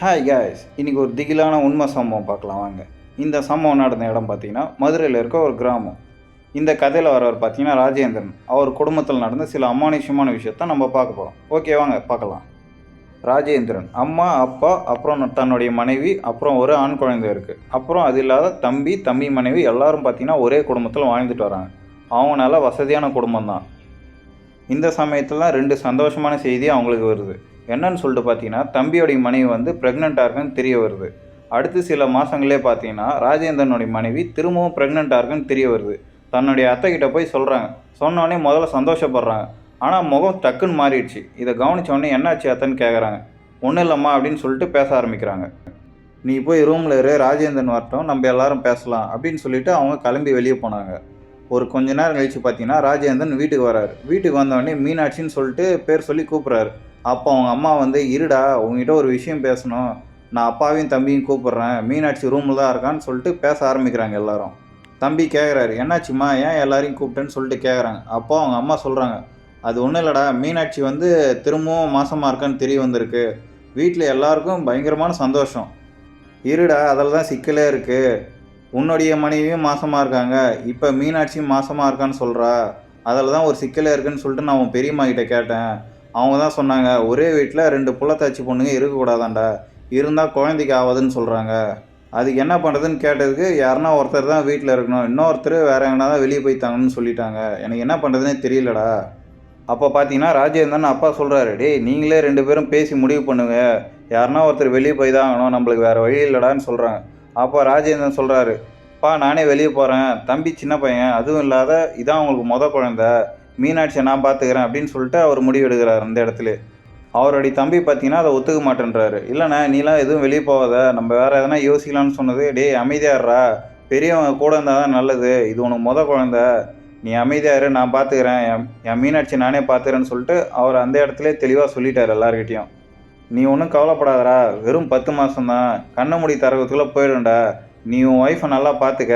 Hi guys, இன்றைக்கி ஒரு திகிலான உண்மை சம்பவம் பார்க்கலாம் வாங்க. இந்த சம்பவம் நடந்த இடம் பார்த்திங்கன்னா மதுரையில் இருக்க ஒரு கிராமம். இந்த கதையில் வரவர் பார்த்திங்கன்னா ராஜேந்திரன். அவர் குடும்பத்தில் நடந்த சில அமானுஷ்யமான விஷயத்த நம்ம பார்க்க போகிறோம். ஓகே வாங்க பார்க்கலாம். ராஜேந்திரன் அம்மா, அப்பா, அப்புறம் தன்னுடைய மனைவி, அப்புறம் ஒரு ஆண் குழந்தை இருக்குது. அப்புறம் அது இல்லாத தம்பி மனைவி எல்லோரும் பார்த்திங்கன்னா ஒரே குடும்பத்தில் வாழ்ந்துட்டு வராங்க. அவங்க நல்ல வசதியான குடும்பம் தான். இந்த சமயத்தில் தான் 2 சந்தோஷமான செய்தி அவங்களுக்கு வருது. என்னன்னு சொல்லிட்டு பார்த்தீங்கன்னா, தம்பியோடைய மனைவி வந்து ப்ரெக்னெண்ட்டாக இருக்குன்னு தெரிய வருது. அடுத்து சில மாதங்களே பார்த்தீங்கன்னா ராஜேந்திரனுடைய மனைவி திரும்பவும் ப்ரெக்னெண்ட்டாக இருக்குன்னு தெரிய வருது. தன்னுடைய அத்தைக்கிட்ட போய் சொல்கிறாங்க. சொன்னோடனே முதல்ல சந்தோஷப்படுறாங்க. ஆனால் முகம் டக்குன்னு மாறிடுச்சு. இதை கவனித்தோடனே என்னாச்சு அத்தைன்னு கேட்குறாங்க. ஒன்றும் இல்லைம்மா அப்படின்னு சொல்லிட்டு பேச ஆரம்பிக்கிறாங்க. நீ போய் ரூமில் இரு, ராஜேந்திரன் வரட்டும், நம்ம எல்லாரும் பேசலாம் அப்படின்னு சொல்லிட்டு அவங்க கிளம்பி வெளியே போனாங்க. ஒரு கொஞ்ச நேரம் கழித்து பார்த்தீங்கன்னா ராஜேந்திரன் வீட்டுக்கு வராரு. வீட்டுக்கு வந்தோடனே மீனாட்சின்னு சொல்லிட்டு பேர் சொல்லி கூப்பிட்றாரு. அப்போ அவங்க அம்மா வந்து, இருடா உங்ககிட்ட ஒரு விஷயம் பேசணும், நான் அப்பாவையும் தம்பியும் கூப்பிட்றேன், மீனாட்சி ரூமில் தான் இருக்கான்னு சொல்லிட்டு பேச ஆரம்பிக்கிறாங்க எல்லாரும். தம்பி கேட்குறாரு, என்னாச்சும்மா ஏன் எல்லாரையும் கூப்பிட்டேன்னு சொல்லிட்டு கேட்குறாங்க. அப்போ அவங்க அம்மா சொல்கிறாங்க, அது ஒன்றும் இல்லைடா, மீனாட்சி வந்து திரும்பவும் மாசமாக இருக்கான்னு தெரிய வந்திருக்கு. வீட்டில் எல்லாருக்கும் பயங்கரமான சந்தோஷம். இருடா அதில் தான் சிக்கலே இருக்குது. உன்னுடைய மனைவியும் மாசமாக இருக்காங்க, இப்போ மீனாட்சியும் மாசமாக இருக்கான்னு சொல்கிறா. அதில் தான் ஒரு சிக்கலே இருக்குன்னு சொல்லிட்டு நான் உன் பெரியம்மா கிட்ட கேட்டேன். அவங்க தான் சொன்னாங்க, ஒரே வீட்டில் 2 புள்ளத்தாச்சி பொண்ணுங்க இருக்கக்கூடாதாண்டா, இருந்தால் குழந்தைக்கு ஆகாதுன்னு சொல்கிறாங்க. அதுக்கு என்ன பண்ணுறதுன்னு கேட்டதுக்கு, யாருன்னா ஒருத்தர் தான் வீட்டில் இருக்கணும், இன்னொருத்தர் வேறு எங்கன்னா தான் வெளியே போய்த்தாங்கன்னு சொல்லிட்டாங்க. எனக்கு என்ன பண்ணுறதுனே தெரியலடா. அப்போ பார்த்தீங்கன்னா ராஜேந்திரன் அப்பா சொல்கிறாரு, டேய் நீங்களே 2 பேரும் பேசி முடிவு பண்ணுங்க, யாருன்னா ஒருத்தர் வெளியே போய் தான் ஆகணும், நம்மளுக்கு வேறு வழி இல்லைடான்னு சொல்கிறாங்க. அப்போ ராஜேந்திரன் சொல்கிறாரு, அப்பா நானே வெளியே போகிறேன், தம்பி சின்ன பையன், அதுவும் இல்லாத இதான் அவங்களுக்கு குழந்தை, மீனாட்சியை நான் பார்த்துக்கிறேன் அப்படின்னு சொல்லிட்டு அவர் முடிவு எடுக்கிறார். அந்த இடத்துல அவருடைய தம்பி பார்த்தீங்கன்னா அதை ஒத்துக்க மாட்டேன்றாரு. இல்லைண்ணா நீலாம் எதுவும் வெளியே போகாத, நம்ம வேறு எதனா யோசிக்கலான்னு சொன்னது. டேய் அமைதியாடுறா, பெரியவங்க கூட இருந்தால் தான் நல்லது, இது உனக்கு குழந்தை, நீ அமைதியாரு, நான் பார்த்துக்கிறேன், என் மீனாட்சி நானே பார்த்துக்கிறேன்னு சொல்லிட்டு அவர் அந்த இடத்துல தெளிவாக சொல்லிட்டார் எல்லார்கிட்டையும். நீ ஒன்றும் கவலைப்படாதடா, வெறும் 10 மாதம்தான், கண்ணை மூடி தரகத்துக்குள்ளே போயிடும்டா, நீ உன் ஒய்ஃபை நல்லா பார்த்துக்க.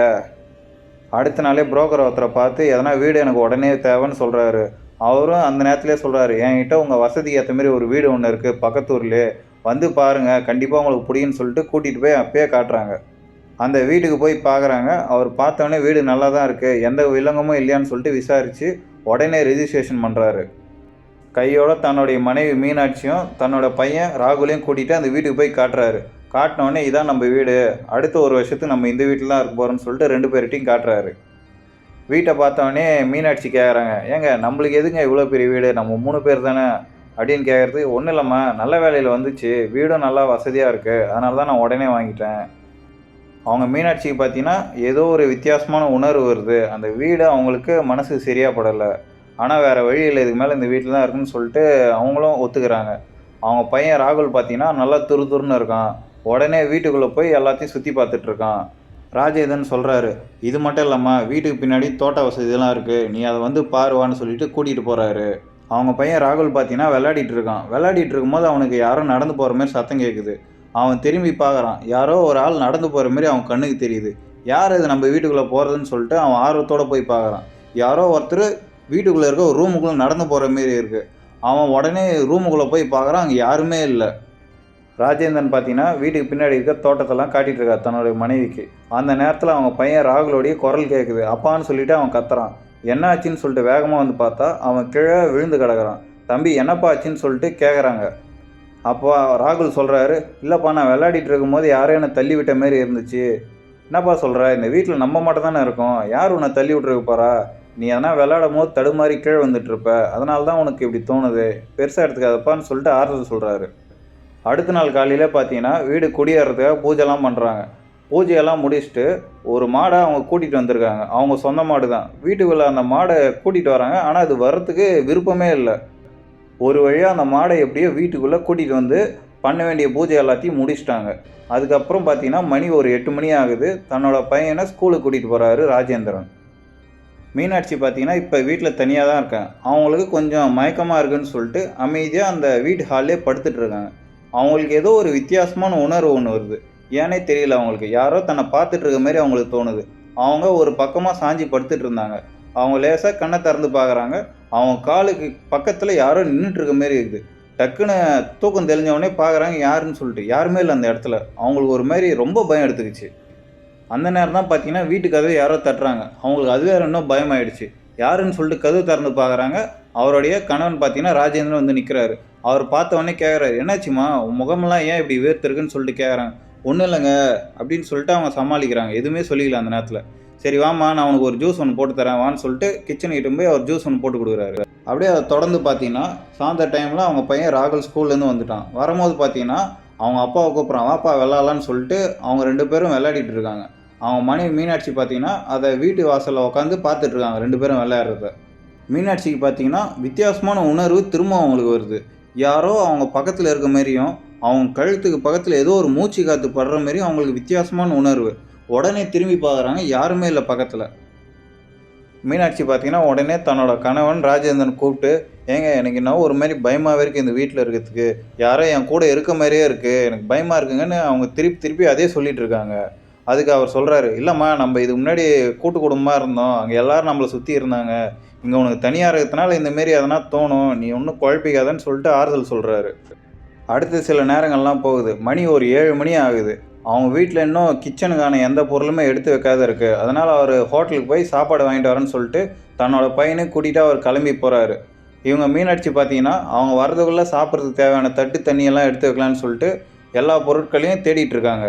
அடுத்த நாளே புரோக்கர் ஒருத்தரை பார்த்து எதனா வீடு எனக்கு உடனே தேவைன்னு சொல்கிறாரு. அவரும் அந்த நேரத்துலேயே சொல்கிறாரு, என்கிட்ட உங்கள் வசதிக்கு ஏற்ற மாரி ஒரு வீடு ஒன்று இருக்குது பக்கத்தூர்லேயே, வந்து பாருங்கள் கண்டிப்பாக உங்களுக்கு பிடிக்குன்னு சொல்லிட்டு கூட்டிகிட்டு போய் அப்பயே காட்டுறாங்க. அந்த வீட்டுக்கு போய் பார்க்குறாங்க. அவர் பார்த்தோன்னே வீடு நல்லா தான் இருக்குது, எந்த வில்லங்கமும் இல்லையான்னு சொல்லிட்டு விசாரித்து உடனே ரெஜிஸ்ட்ரேஷன் பண்ணுறாரு. கையோட தன்னுடைய மனைவி மீனாட்சியும் தன்னோட பையன் ராகுலையும் கூட்டிகிட்டு அந்த வீட்டுக்கு போய் காட்டுறாரு. காட்டினோடனே இதான் நம்ம வீடு, அடுத்த ஒரு வருஷத்துக்கு நம்ம இந்த வீட்டில் தான் இருக்க போகிறோம்னு சொல்லிட்டு 2 பேர்கிட்டையும் காட்டுறாரு. வீட்டை பார்த்தோடனே மீனாட்சி கேட்குறாங்க, ஏங்க நம்மளுக்கு எதுங்க இவ்வளோ பெரிய வீடு, நம்ம 3 பேர் தானே அப்படின்னு கேட்குறது. ஒன்றும் இல்லைம்மா, நல்ல வேலையில் வந்துச்சு, வீடும் நல்லா வசதியாக இருக்குது, அதனால தான் நான் உடனே வாங்கிட்டேன். அவங்க மீனாட்சிக்கு பார்த்தீங்கன்னா ஏதோ ஒரு வித்தியாசமான உணர்வு வருது. அந்த வீடு அவங்களுக்கு மனசுக்கு சரியாக படலை. ஆனால் வேறு வழி இல்லை, இதுக்கு மேலே இந்த வீட்டில் தான் இருக்குன்னு சொல்லிட்டு அவங்களும் ஒத்துக்கிறாங்க. அவங்க பையன் ராகுல் பார்த்தீங்கன்னா நல்லா துருன்னு இருக்கான். உடனே வீட்டுக்குள்ளே போய் எல்லாத்தையும் சுற்றி பார்த்துட்ருக்கான். ராஜேந்திரன் சொல்கிறாரு, இது மட்டும் இல்லாமல் வீட்டுக்கு பின்னாடி தோட்ட வசதியெல்லாம் இருக்குது, நீ அதை வந்து பாருவான்னு சொல்லிட்டு கூட்டிகிட்டு போகிறாரு. அவங்க பையன் ராகுல் பார்த்தீங்கன்னா விளையாடிட்டு இருக்கான். விளையாடிட்டு இருக்கும்போது அவனுக்கு யாரோ நடந்து போகிற மாதிரி சத்தம் கேட்குது. அவன் திரும்பி பார்க்குறான். யாரோ ஒரு ஆள் நடந்து போகிற மாதிரி அவன் கண்ணுக்கு தெரியுது. யார் இது நம்ம வீட்டுக்குள்ளே போகிறதுன்னு சொல்லிட்டு அவன் ஆர்வத்தோடு போய் பார்க்குறான். யாரோ ஒருத்தர் வீட்டுக்குள்ளே இருக்க ஒரு ரூமுக்குள்ளே நடந்து போகிற மாரி இருக்குது. அவன் உடனே ரூமுக்குள்ளே போய் பார்க்குறான், அங்கே யாருமே இல்லை. ராஜேந்திரன் பார்த்தீங்கன்னா வீட்டுக்கு பின்னாடி இருக்க தோட்டத்தெல்லாம் காட்டிகிட்டு இருக்கா தன்னுடைய மனைவிக்கு. அந்த நேரத்தில் அவங்க பையன் ராகுலோடைய குரல் கேட்குது. அப்பான்னு சொல்லிவிட்டு அவன் கத்துறான். என்ன ஆச்சுன்னு சொல்லிட்டு வேகமாக வந்து பார்த்தா அவன் கீழே விழுந்து கிடக்கிறான். தம்பி என்னப்பா ஆச்சுன்னு சொல்லிட்டு கேட்குறாங்க. அப்போ ராகுல் சொல்கிறாரு, இல்லைப்பா நான் விளையாடிட்டு இருக்கும்போது யாரும் என்னை தள்ளி விட்ட மாரி இருந்துச்சு. என்னப்பா சொல்கிற, இந்த வீட்டில் நம்ம மட்டும் தானே இருக்கோம், யார் உன்னை தள்ளி விட்டுருக்கு போகிறா, நீ எதனா விளையாடும் போது தடுமாறி கீழே வந்துட்டுருப்ப, அதனால தான் உனக்கு இப்படி தோணுது, பெருசாக எடுத்துக்காதப்பான்னு சொல்லிட்டு ஆறுதல் சொல்கிறாரு. அடுத்த நாள் காலையில் பார்த்தீங்கன்னா வீடு குடியேறதுக்காக பூஜைலாம் பண்ணுறாங்க. பூஜையெல்லாம் முடிச்சுட்டு ஒரு மாடை அவங்க கூட்டிகிட்டு வந்திருக்காங்க. அவங்க சொந்த மாடு தான். வீட்டுக்குள்ளே அந்த மாடை கூட்டிகிட்டு வராங்க. ஆனால் அது வர்றதுக்கு விருப்பமே இல்லை. ஒரு வழியாக அந்த மாடை எப்படியோ வீட்டுக்குள்ளே கூட்டிகிட்டு வந்து பண்ண வேண்டிய பூஜை எல்லாத்தையும் முடிச்சிட்டாங்க. அதுக்கப்புறம் பார்த்தீங்கன்னா மணி ஒரு 8 மணி ஆகுது. தன்னோட பையனை ஸ்கூலுக்கு கூட்டிகிட்டு போகிறாரு ராஜேந்திரன். மீனாட்சி பார்த்தீங்கன்னா இப்போ வீட்டில் தனியாக தான் இருக்காங்க. அவங்களுக்கு கொஞ்சம் மயக்கமாக இருக்குன்னு சொல்லிட்டு அமைதியாக அந்த வீட்டு ஹால்லே படுத்துட்ருக்காங்க. அவங்களுக்கு ஏதோ ஒரு வித்தியாசமான உணர்வு ஒன்று வருது. ஏன்னே தெரியல அவங்களுக்கு. யாரோ தன்னை பார்த்துட்டு இருக்க மாதிரி அவங்களுக்கு தோணுது. அவங்க ஒரு பக்கமாக சாஞ்சி படுத்துட்டு இருந்தாங்க. அவங்க லேசாக கண்ணை திறந்து பார்க்குறாங்க. அவங்க காலுக்கு பக்கத்தில் யாரோ நின்றுட்டு இருக்க மாரி இருக்குது. டக்குன்னு தூக்கம் தெளிஞ்சவொடனே பார்க்குறாங்க யாருன்னு சொல்லிட்டு. யாருமே இல்ல அந்த இடத்துல. அவங்களுக்கு ஒரு மாரி ரொம்ப பயம் எடுத்துக்கிச்சு. அந்த நேரம் தான் பார்த்தீங்கன்னா, வீட்டு கதவு யாரோ தட்டுறாங்க. அவங்களுக்கு அது வேற இன்னும் பயமாயிடுச்சு. யாருன்னு சொல்லிட்டு கதவு திறந்து பார்க்குறாங்க. அவருடைய கணவன் பார்த்தீங்கன்னா, ராஜேந்திரன் வந்து நிற்கிறாரு. அவர் பார்த்த உடனே கேட்குறாரு, "என்னாச்சும்மா? உன் முகமெல்லாம் ஏன் இப்படி வேர்த்திருக்குன்னு?" சொல்லிட்டு கேட்குறாங்க. "ஒண்ணும் இல்லங்க" அப்படின்னு சொல்லிட்டு அவங்க சமாளிக்கிறாங்க. எதுவுமே சொல்லிக்கல அந்த நேரத்துல. "சரி வாம்மா, நான் உனக்கு ஒரு ஜூஸ் ஒண்ணு போட்டு தரேன் வான்னு" சொல்லிட்டு கிச்சனுக்கு இட்டுன்னு போய் அவர் ஜூஸ் ஒண்ணு போட்டு குடுக்குறாரு. அப்படியே அத தொடர்ந்து பார்த்தீங்கன்னா, சாயந்தர டைம்ல அவங்க பையன் ராகுல் ஸ்கூல்லேருந்து வந்துட்டான். வரும்போது பார்த்தீங்கன்னா, அவங்க அப்பாவ கூப்பிட்றான், "வாப்பா விளையாடலான்னு" சொல்லிட்டு அவங்க 2 பேரும் விளையாடிட்டு இருக்காங்க. அவங்க மனைவி மீனாட்சி பார்த்தீங்கன்னா, அத வீட்டு வாசல்ல உட்காந்து பார்த்துட்டு இருக்காங்க 2 பேரும் விளையாடுறத. மீனாட்சிக்கு பார்த்தீங்கன்னா, வித்தியாசமான உணர்வு திரும்ப அவங்களுக்கு வருது. யாரோ அவங்க பக்கத்துல இருக்க மாரியும், அவங்க கழுத்துக்கு பக்கத்துல ஏதோ ஒரு மூச்சு காத்து படுற மாரியும் அவங்களுக்கு வித்தியாசமான உணர்வு. உடனே திரும்பி பார்க்குறாங்க, யாருமே இல்ல பக்கத்துல. மீனாட்சி பார்த்தீங்கன்னா, உடனே தன்னோட கணவன் ராஜேந்திரன் கூப்பிட்டு, "ஏங்க எனக்கு என்னவோ ஒரு மாரி பயமாவே இருக்கு இந்த வீட்ல இருக்கிறதுக்கு. யாரோ என் கூட இருக்க மாரியே இருக்கு. எனக்கு பயமா இருக்குங்கன்னு" அவங்க திருப்பி திருப்பி அதே சொல்லிட்டு இருக்காங்க. அதுக்கு அவர் சொல்றாரு, "இல்லம்மா நம்ம இதுக்கு முன்னாடி கூட்டு குடும்பமா இருந்தோம். அங்க எல்லாரும் நம்மள சுத்தி இருந்தாங்க. இங்க உனக்கு தனியா இருக்கிறதுனால இந்த மாரி எதனா தோணும். நீ ஒண்ணும் குழப்பிக்காதன்னு" சொல்லிட்டு ஆறுதல் சொல்றாரு. அடுத்து சில நேரங்கள்லாம் போகுது. மணி ஒரு 7 மணி ஆகுது. அவங்க வீட்ல இன்னும் கிச்சனுக்கான எந்த பொருளுமே எடுத்து வைக்காத இருக்கு. அதனால அவரு ஹோட்டலுக்கு போய் சாப்பாடு வாங்கிட்டு வரேன்னு சொல்லிட்டு, தன்னோட பையனையும் கூட்டிட்டு அவர் கிளம்பி போறாரு. இவங்க மீனாட்சி பார்த்தீங்கன்னா, அவங்க வரதுக்குள்ள சாப்பிட்றதுக்கு தேவையான தட்டு, தண்ணியெல்லாம் எடுத்து வைக்கலான்னு சொல்லிட்டு, எல்லா பொருட்களையும் தேடிட்டு இருக்காங்க.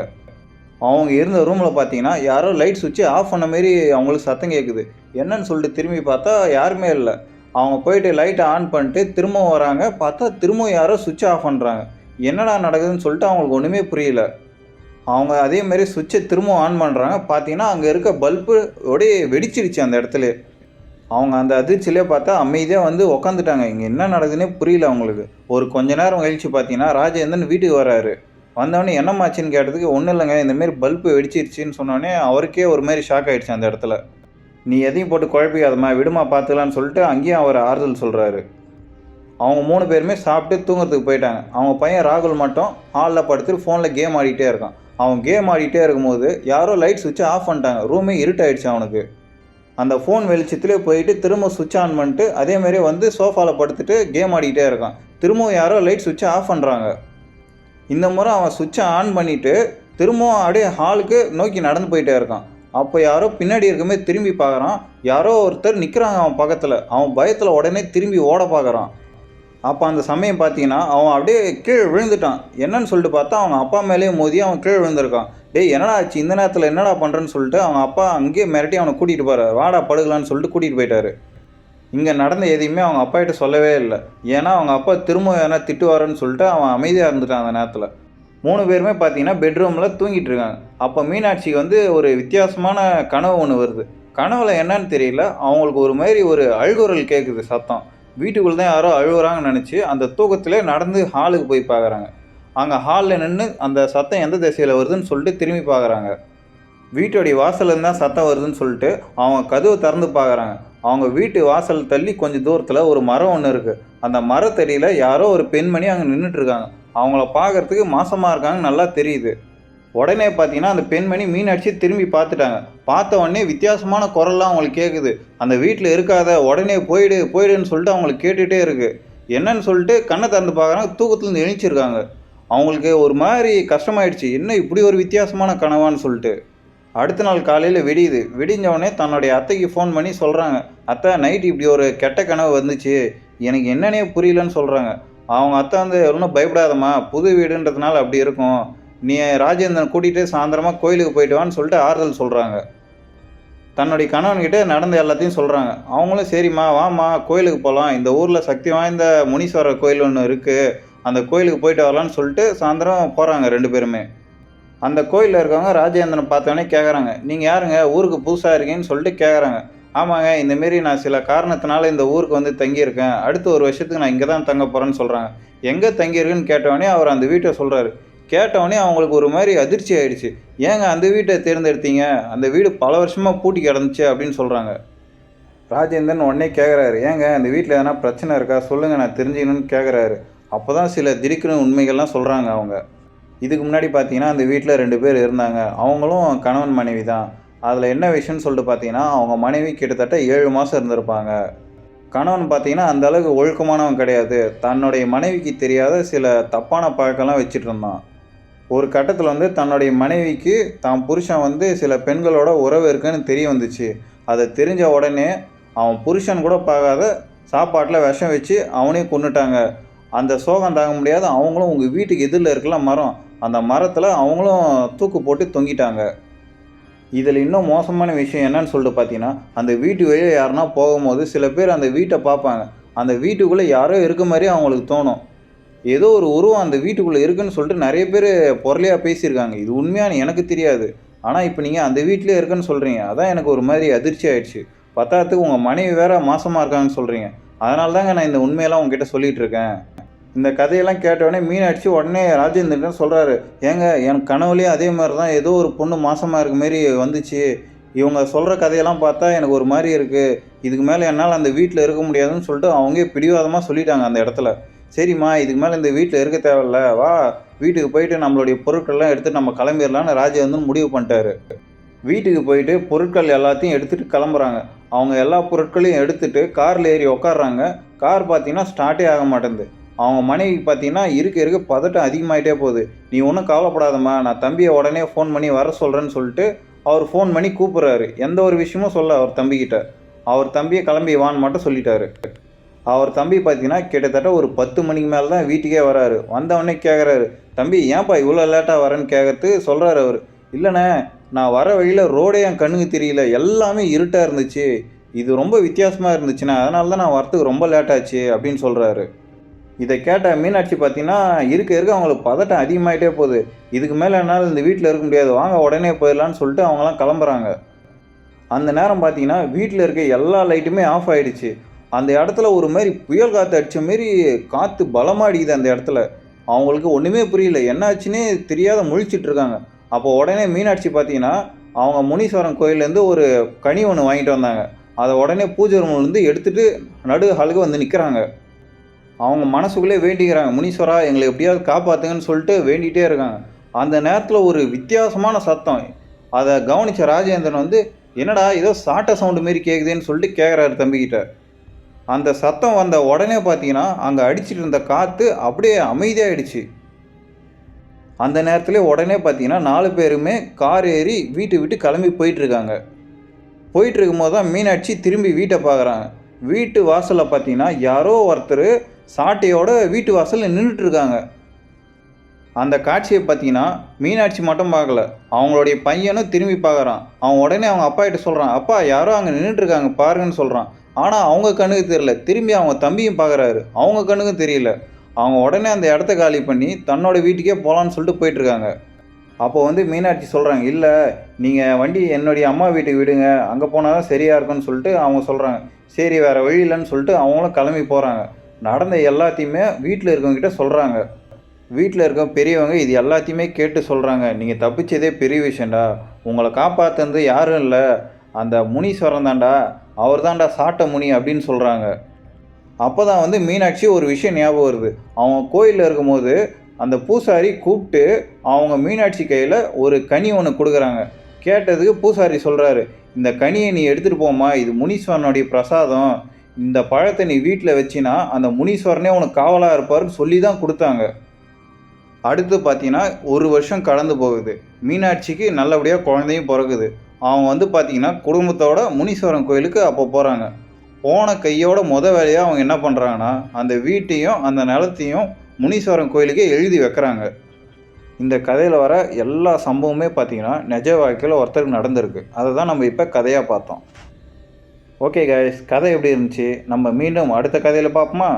அவங்க இருந்த ரூம்ல பார்த்தீங்கன்னா, யாரோ லைட் ஸ்விட்ச ஆஃப் பண்ண மாரி அவங்களுக்கு சத்தம் கேட்குது. என்னன்னு சொல்லிட்டு திரும்பி பார்த்தா யாருமே இல்ல. அவங்க போயிட்டு லைட்ட ஆன் பண்ணிட்டு திரும்பவும் வராங்க. பார்த்தா திரும்பவும் யாரோ ஸ்விட்ச ஆஃப் பண்றாங்க. என்னடா நடக்குதுன்னு சொல்லிட்டு அவங்களுக்கு ஒண்ணுமே புரியல. அவங்க அதே மாரி ஸ்விட்ச திரும்பவும் ஆன் பண்றாங்க. பார்த்தீங்கன்னா, அங்க இருக்க பல்பு அப்படியே வெடிச்சிடுச்சு அந்த இடத்துலயே. அவங்க அந்த அதிர்ச்சியிலே பார்த்தா அமைதியா வந்து உட்காந்துட்டாங்க. இங்க என்ன நடக்குதுன்னே புரியல அவங்களுக்கு. ஒரு கொஞ்ச நேரம் கழிச்சு பார்த்தீங்கன்னா, ராஜேந்திரன் வீட்டுக்கு வராரு. வந்தோனே என்னம்மாச்சுன்னு கேட்டதுக்கு, "ஒண்ணும் இல்லங்க. இந்த மாரி பல்பு வெடிச்சிருச்சுன்னு" சொன்னோனே, அவருக்கே ஒரு மாரி ஷாக் ஆயிடுச்சு அந்த இடத்துல. "நீ எதையும் போட்டு குழப்பிக்காதம்மா, விடும்மா பார்த்துக்கலாம்ன்னு" சொல்லிட்டு அங்கேயும் அவர் ஆறுதல் சொல்றாரு. அவங்க 3 பேருமே சாப்பிட்டு தூங்குறதுக்கு போயிட்டாங்க. அவங்க பையன் ராகுல் மட்டும் ஹால்ல படுத்துட்டு ஃபோன்ல கேம் ஆடிட்டே இருக்கான். அவன் கேம் ஆடிட்டே இருக்கும்போது, யாரோ லைட் ஸ்விட்ச ஆஃப் பண்ணிட்டாங்க. ரூமே இருட்டாயிடுச்சு அவனுக்கு. அந்த ஃபோன் வெளிச்சத்திலே போயிட்டு திரும்ப ஸ்விட்ச் ஆன் பண்ணிட்டு, அதே மாரியே வந்து சோஃபால படுத்துட்டு கேம் ஆடிட்டே இருக்கான். திரும்பவும் யாரோ லைட் ஸ்விட்ச ஆஃப் பண்றாங்க. இந்த முறை அவன் ஸ்விட்ச ஆன் பண்ணிட்டு, திரும்பவும் அப்படியே ஹாலுக்கு நோக்கி நடந்து போயிட்டே இருக்கான். அப்ப யாரோ பின்னாடி இருக்க மாரி திரும்பி பார்க்குறான். யாரோ ஒருத்தர் நிக்கிறாங்க அவன் பக்கத்துல. அவன் பயத்துல உடனே திரும்பி ஓட பார்க்குறான். அப்ப அந்த சமயம் பார்த்தீங்கன்னா, அவன் அப்படியே கீழ விழுந்துட்டான். என்னன்னு சொல்லிட்டு பார்த்தா, அவங்க அப்பா மேலேயே மோதி அவன் கீழ விழுந்திருக்கான். "டேய் என்னடா ஆச்சு? இந்த நேரத்துல என்னடா பண்றேன்னு?" சொல்லிட்டு அவங்க அப்பா அங்கேயே மிரட்டி அவன கூட்டிட்டு போறாரு. "வாடா படுக்கலான்னு" சொல்லிட்டு கூட்டிட்டு போயிட்டாரு. இங்க நடந்த எதையுமே அவங்க அப்பாகிட்ட சொல்லவே இல்ல. ஏன்னா, அவங்க அப்பா திரும்ப எதனா திட்டுவாருன்னு சொல்லிட்டு அவன் அமைதியா இருந்துட்டான் அந்த நேரத்துல. 3 பேருமே பார்த்தீங்கன்னா, பெட்ரூம்ல தூங்கிட்டு இருக்காங்க. அப்ப மீனாட்சிக்கு வந்து ஒரு வித்தியாசமான கனவு ஒண்ணு வருது. கனவுல என்னன்னு தெரியல. அவங்களுக்கு ஒரு மாரி ஒரு அழுகுரல் கேட்குது சத்தம். வீட்டுக்குள்ள தான் யாரோ அழுவுறாங்கன்னு நெனச்சு, அந்த தூக்கத்திலே நடந்து ஹாலுக்கு போய் பார்க்குறாங்க. அங்க ஹால்ல நின்னு அந்த சத்தம் எந்த திசையில வருதுன்னு சொல்லிட்டு திரும்பி பார்க்குறாங்க. வீட்டுடைய வாசல்லேருந்து தான் சத்தம் வருதுன்னு சொல்லிட்டு, அவங்க கதவ திறந்து பார்க்குறாங்க. அவங்க வீட்டு வாசல் தள்ளி கொஞ்சம் தூரத்தில ஒரு மரம் ஒண்ணு இருக்கு. அந்த மரத்தடியில யாரோ ஒரு பெண்மணி அங்க நின்னுட்டு இருக்காங்க. அவங்கள பார்க்கறதுக்கு மாசமா இருக்காங்கன்னு நல்லா தெரியுது. உடனே பார்த்தீங்கன்னா, அந்த பெண்மணி மீனாட்சி திரும்பி பார்த்துட்டாங்க. பார்த்த உடனே வித்தியாசமான குரல்லாம் அவங்களுக்கு கேட்குது. "அந்த வீட்ல இருக்காத, உடனே போயிடு, போயிடுன்னு" சொல்லிட்டு அவங்களுக்கு கேட்டுட்டே இருக்கு. என்னன்னு சொல்லிட்டு கண்ண திறந்து பார்க்குறாங்க, தூக்கத்துலருந்து எந்திரிச்சிருக்காங்க. அவங்களுக்கு ஒரு மாரி கஷ்டமாயிடுச்சு. என்ன இப்படி ஒரு வித்தியாசமான கனவான்னு சொல்லிட்டு. அடுத்த நாள் காலையில விடியுது. விடிஞ்ச உடனே தன்னுடைய அத்தைக்கு ஃபோன் பண்ணி சொல்றாங்க. "அத்தை நைட் இப்படி ஒரு கெட்ட கனவு வந்துச்சு. எனக்கு என்னன்னே புரியலன்னு" சொல்றாங்க. அவங்க அத்தை வந்து, "ஒண்ணும் பயப்படாதம்மா, புது வீடுன்றதுனால அப்படி இருக்கும். நீ ராஜேந்திரன கூட்டிட்டு சாயந்தரமா கோயிலுக்கு போயிட்டு வான்னு" சொல்லிட்டு ஆறுதல் சொல்றாங்க. தன்னுடைய கணவன்கிட்ட நடந்த எல்லாத்தையும் சொல்றாங்க. அவங்களும், "சரிம்மா, வாம்மா கோயிலுக்கு போலாம். இந்த ஊர்ல சக்தி வாய்ந்த முனீஸ்வரர் கோயில் ஒண்ணு இருக்கு. அந்த கோயிலுக்கு போயிட்டு வரலான்னு" சொல்லிட்டு சாயந்தரம் போறாங்க 2 பேருமே. அந்த கோயில்ல இருக்கவங்க ராஜேந்திரன பார்த்தோனே கேட்குறாங்க, "நீங்க யாருங்க? ஊருக்கு புதுசா இருக்கீங்கன்னு" சொல்லிட்டு கேட்குறாங்க. "ஆமாங்க, இந்த மாரி நான் சில காரணத்தினால இந்த ஊருக்கு வந்து தங்கியிருக்கேன். அடுத்த 1 வருஷத்துக்கு நான் இங்க தான் தங்க போறேன்னு" சொல்றாங்க. எங்க தங்கியிருக்குன்னு கேட்டவுனே அவர் அந்த வீட்ட சொல்றாரு. கேட்டவுனே அவங்களுக்கு ஒரு மாரி அதிர்ச்சி ஆயிடுச்சு. "ஏங்க அந்த வீட்ட தேர்ந்தெடுத்தீங்க? அந்த வீடு பல வருஷமா பூட்டி கிடந்துச்சே" அப்படின்னு சொல்றாங்க. ராஜேந்திரன் உடனே கேட்குறாரு, "ஏங்க அந்த வீட்ல எதனா பிரச்சனை இருக்கா? சொல்லுங்க நான் தெரிஞ்சுக்கணும்னு" கேட்குறாரு. அப்பதான் சில திடுக்குன்னு உண்மைகள்லாம் சொல்றாங்க அவங்க. இதுக்கு முன்னாடி பார்த்தீங்கன்னா, அந்த வீட்ல 2 பேர் இருந்தாங்க. அவங்களும் கணவன், மனைவி தான். அதில என்ன விஷயம்னு சொல்லிட்டு பார்த்தீங்கன்னா, அவங்க மனைவி கிட்டத்தட்ட 7 மாசம் இருந்திருப்பாங்க. கணவன் பார்த்தீங்கன்னா அந்த அளவுக்கு ஒழுக்கமானவன் கிடையாது. தன்னுடைய மனைவிக்கு தெரியாத சில தப்பான பழக்கம்லாம் வச்சுட்டு இருந்தான். ஒரு கட்டத்தில் வந்து தன்னுடைய மனைவிக்கு தான் புருஷன் வந்து சில பெண்களோட உறவு இருக்குன்னு தெரிய வந்துச்சு. அதை தெரிஞ்ச உடனே அவன் புருஷன் கூட பார்க்காத சாப்பாட்டில் விஷம் வச்சு அவனையும் கொன்னுட்டாங்க. அந்த சோகம் தாங்க முடியாத அவங்களும் உங்கள் வீட்டுக்கு எதிரில் இருக்குல்ல மரம், அந்த மரத்தில் அவங்களும் தூக்கு போட்டு தொங்கிட்டாங்க. இதில் இன்னும் மோசமான விஷயம் என்னன்னு சொல்லிட்டு பார்த்தீங்கன்னா, அந்த வீட்டு வழியா யாருன்னா போகும்போது சில பேர் அந்த வீட்டை பார்ப்பாங்க. அந்த வீட்டுக்குள்ளே யாரோ இருக்க மாதிரியே அவங்களுக்கு தோணும். ஏதோ ஒரு உருவம் அந்த வீட்டுக்குள்ளே இருக்குன்னு சொல்லிட்டு நிறைய பேர் பொரளியா பேசியிருக்காங்க. இது உண்மையான்னு எனக்கு தெரியாது. ஆனால் இப்போ நீங்கள் அந்த வீட்டிலே இருக்குன்னு சொல்கிறீங்க. அதான் எனக்கு ஒரு மாதிரி அதிர்ச்சி ஆயிடுச்சு. பத்தாததுக்கு உங்கள் மனைவி வேற மாசமாக இருக்காங்கன்னு சொல்கிறீங்க. அதனால தாங்க நான் இந்த உண்மையெல்லாம் உங்ககிட்ட சொல்லிகிட்டு இருக்கேன். இந்த கதையெல்லாம் கேட்டவுடனே மீனாட்சி உடனே ராஜேந்திரன் சொல்கிறாரு, ஏங்க எனக்கு கனவுலேயே அதே மாதிரி தான் ஏதோ ஒரு பொண்ணு மாசமாக இருக்க மாரி வந்துச்சு. இவங்க சொல்கிற கதையெல்லாம் பார்த்தா எனக்கு ஒரு மாதிரி இருக்குது. இதுக்கு மேலே என்னால் அந்த வீட்டில் இருக்க முடியாதுன்னு சொல்லிட்டு அவங்க பிடிவாதமாக சொல்லிட்டாங்க அந்த இடத்துல. சரிம்மா, இதுக்கு மேலே இந்த வீட்டில் இருக்க தேவையில்ல, வா வீட்டுக்கு போயிட்டு நம்மளுடைய பொருட்கள்லாம் எடுத்துகிட்டு நம்ம கிளம்பிடலான்னு ராஜேந்திரன் முடிவு பண்ணிட்டாரு. வீட்டுக்கு போயிட்டு பொருட்கள் எல்லாத்தையும் எடுத்துகிட்டு கிளம்புறாங்க. அவங்க எல்லா பொருட்களையும் எடுத்துகிட்டு காரில் ஏறி உக்காடுறாங்க. கார் பார்த்தீங்கன்னா ஸ்டார்ட்டே ஆக மாட்டேங்குது. அவங்க மனைவிக்கு பார்த்தீங்கன்னா இருக்க பதட்டம் அதிகமாகிட்டே போகுது. நீ ஒன்றும் கவலைப்படாதம்மா, நான் தம்பியை உடனே ஃபோன் பண்ணி வர சொல்கிறேன்னு சொல்லிட்டு அவர் ஃபோன் பண்ணி கூப்பிட்றாரு. எந்த ஒரு விஷயமும் சொல்ல அவர் தம்பிக்கிட்ட. அவர் தம்பியை கிளம்பி வான்னு மட்டும் சொல்லிட்டாரு. அவர் தம்பி பார்த்தீங்கன்னா கிட்டத்தட்ட ஒரு 10 மணிக்கு மேலே தான் வீட்டுக்கே வராரு. வந்தவொடனே கேட்குறாரு, தம்பி ஏன்ப்பா இவ்வளோ லேட்டாக வரேன்னு கேட்கறதுக்கு சொல்கிறாரு அவர். இல்லைண்ணே, நான் வர வழியில் ரோடே என் கண்ணுக்கு தெரியல, எல்லாமே இருட்டாக இருந்துச்சு, இது ரொம்ப வித்தியாசமாக இருந்துச்சுண்ணே, அதனால தான் நான் வரத்துக்கு ரொம்ப லேட்டாச்சு அப்படின்னு சொல்கிறாரு. இதை கேட்ட மீனாட்சி பார்த்தீங்கன்னா இருக்க அவங்களுக்கு பதட்டம் அதிகமாகிட்டே போகுது. இதுக்கு மேலே என்னால் இந்த வீட்டில் இருக்க முடியாது, வாங்க உடனே போயிடலான்னு சொல்லிட்டு அவங்களாம் கிளம்புறாங்க. அந்த நேரம் பார்த்தீங்கன்னா வீட்டில் இருக்க எல்லா லைட்டுமே ஆஃப் ஆகிடுச்சு. அந்த இடத்துல ஒரு மாதிரி புயல் காற்று அடித்த மாரி காற்று பலமாக அடிக்குது அந்த இடத்துல. அவங்களுக்கு ஒன்றுமே புரியல, என்ன ஆச்சுன்னே தெரியாத முழிச்சிட்ருக்காங்க. அப்போ உடனே மீனாட்சி பார்த்தீங்கன்னா அவங்க முனீஸ்வரன் கோயிலேருந்து ஒரு கனி ஒன்று வாங்கிட்டு வந்தாங்க. அதை உடனே பூஜை ரூம்லேருந்து எடுத்துகிட்டு நடு ஹாலுக்கு வந்து நிற்கிறாங்க. அவங்க மனசுக்குள்ளே வேண்டிக்கிறாங்க, முனீஸ்வரா எங்களை எப்படியாவது காப்பாற்றுங்கன்னு சொல்லிட்டு வேண்டிகிட்டே இருக்காங்க. அந்த நேரத்தில் ஒரு வித்தியாசமான சத்தம். அதை கவனித்த ராஜேந்திரன் வந்து, என்னடா ஏதோ சாட்டை சவுண்டு மாரி கேட்குதுன்னு சொல்லிட்டு கேட்குறாரு தம்பிக்கிட்ட. அந்த சத்தம் வந்த உடனே பார்த்தீங்கன்னா அங்கே அடிச்சிட்டு இருந்த காற்று அப்படியே அமைதியாகிடுச்சு. அந்த நேரத்தில் உடனே பார்த்தீங்கன்னா 4 பேருமே கார் ஏறி வீட்டை விட்டு கிளம்பி போயிட்டுருக்காங்க. போயிட்டுருக்கும்போது தான் மீனாட்சி திரும்பி வீட்டை பார்க்குறாங்க. வீட்டு வாசலில் பார்த்தீங்கன்னா யாரோ ஒருத்தர் சாட்டையோட வீட்டு வாசலில் நின்றுட்டுருக்காங்க. அந்த காட்சியை பார்த்தீங்கன்னா மீனாட்சி மட்டும் பார்க்கல, அவங்களுடைய பையனும் திரும்பி பார்க்குறான். அவன் உடனே அவங்க அப்பா கிட்ட சொல்கிறான், அப்பா யாரோ அங்கே நின்றுட்டுருக்காங்க பாருங்கன்னு சொல்கிறான். ஆனால் அவங்க கண்ணுக்கு தெரியல. திரும்பி அவங்க தம்பியும் பார்க்குறாரு, அவங்க கண்ணுக்கும் தெரியல. அவங்க உடனே அந்த இடத்த காலி பண்ணி தன்னோட வீட்டுக்கே போகலான்னு சொல்லிட்டு போயிட்டுருக்காங்க. அப்போ வந்து மீனாட்சி சொல்கிறாங்க, இல்லை நீங்கள் வண்டி என்னுடைய அம்மா வீட்டுக்கு விடுங்க, அங்கே போனால் தான் சரியாக இருக்குன்னு சொல்லிட்டு அவங்க சொல்கிறாங்க. சரி வேறு வழி இல்லைன்னு சொல்லிட்டு அவங்களும் கிளம்பி போகிறாங்க. நடந்த எல்லாத்தையுமே வீட்டில் இருக்கவங்ககிட்ட சொல்கிறாங்க. வீட்டில் இருக்க பெரியவங்க இது எல்லாத்தையுமே கேட்டு சொல்கிறாங்க, நீங்கள் தப்பிச்சதே பெரிய விஷயம்டா, உங்களை காப்பாற்றுனது யாரும் இல்லை, அந்த முனீஸ்வரன் தான்டா, அவர் தான்டா சாட்ட முனி அப்படின்னு சொல்கிறாங்க. அப்போ தான் வந்து மீனாட்சி ஒரு விஷயம் ஞாபகம் வருது. அவங்க கோயிலில் இருக்கும்போது அந்த பூசாரி கூப்பிட்டு அவங்க மீனாட்சி கையில் ஒரு கனி ஒன்று கொடுக்குறாங்க. கேட்டதுக்கு பூசாரி சொல்கிறாரு, இந்த கனியை நீ எடுத்துகிட்டு போமா, இது முனீஸ்வரனுடைய பிரசாதம், இந்த பழத்தை நீ வீட்டில் வச்சினா அந்த முனீஸ்வரனே உனக்கு காவலாக இருப்பாருன்னு சொல்லி தான் கொடுத்தாங்க. அடுத்து பார்த்தீங்கன்னா 1 வருஷம் கடந்து போகுது. மீனாட்சிக்கு நல்லபடியாக குழந்தையும் பிறகுது. அவங்க வந்து பார்த்தீங்கன்னா குடும்பத்தோட முனீஸ்வரன் கோயிலுக்கு அப்போ போகிறாங்க. போன கையோட வேலையாக அவங்க என்ன பண்ணுறாங்கன்னா அந்த வீட்டையும் அந்த நிலத்தையும் முனீஸ்வரன் கோயிலுக்கே எழுதி வைக்கிறாங்க. இந்த கதையில் வர எல்லா சம்பவமுமே பார்த்தீங்கன்னா நிஜ வாழ்க்கையில் ஒருத்தருக்கு நடந்திருக்கு. அதை தான் நம்ம இப்போ கதையாக பார்த்தோம். ஓகே கைஸ், கதை எப்படி இருந்துச்சு? நம்ம மீண்டும் அடுத்த கதையில் பார்ப்போமா?